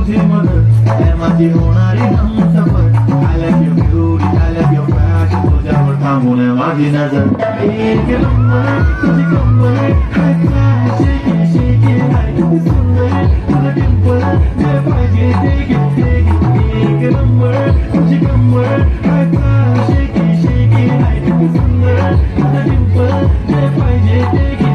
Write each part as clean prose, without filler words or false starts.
तुझी मदत आहे माझी होणारी Humsafar I love your beauty, I love your fashion तुझ्यावर थांबून आहे माझी नजर एक नंबर तुझी कंबर हाय काय शेकी शेकी हाय किती सुंदर तुझं डिंपल जे पाहिजे ते घे एक नंबर तुझी कंबर हाय काय शेकी शेकी हाय किती सुंदर तुझं डिंपल जे पाहिजे ते घे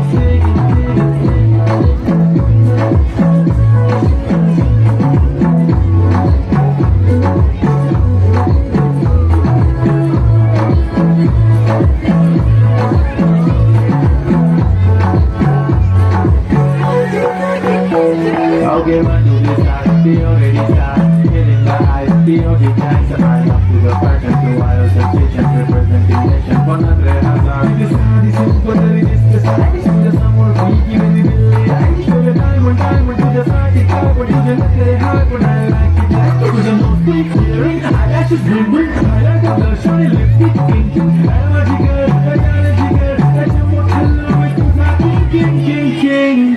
I'll get my new design, be already signed. Hitting the eyes, be already times. I'm up to the back and to wild sensation. Representing nation, one hundred hazard. This is super, this is the summer week, even in the light. Show the diamond to the side, it's hard, but you just get it hard, but I like it. Like it with a nose big clearing. I like to bring it, I like the blush on it, lipstick thinking. I'm a jigger, I got a jigger. I just want to love it, cause I'm king.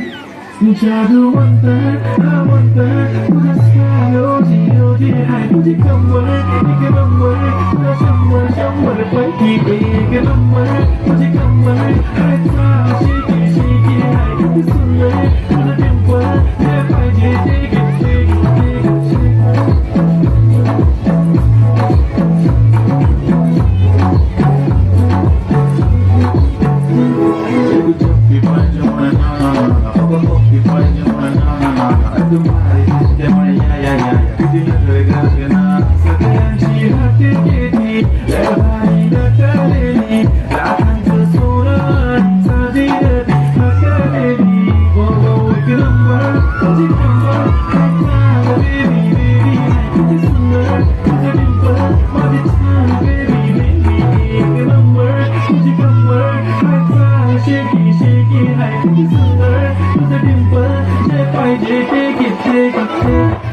जादूवंतर नामवंतर तुझं smile ओजी ओजी हाय तुझी कंबर एक number तुझा शंभर पैकी एक नंबर तुझी कंबर हाय काय शेकी शेकी हाय किती सुंदर तुझं डिंपल जे पाहिजे ते घे Shaky, shaky, high, to the dimple, जे पाहिजे ते घे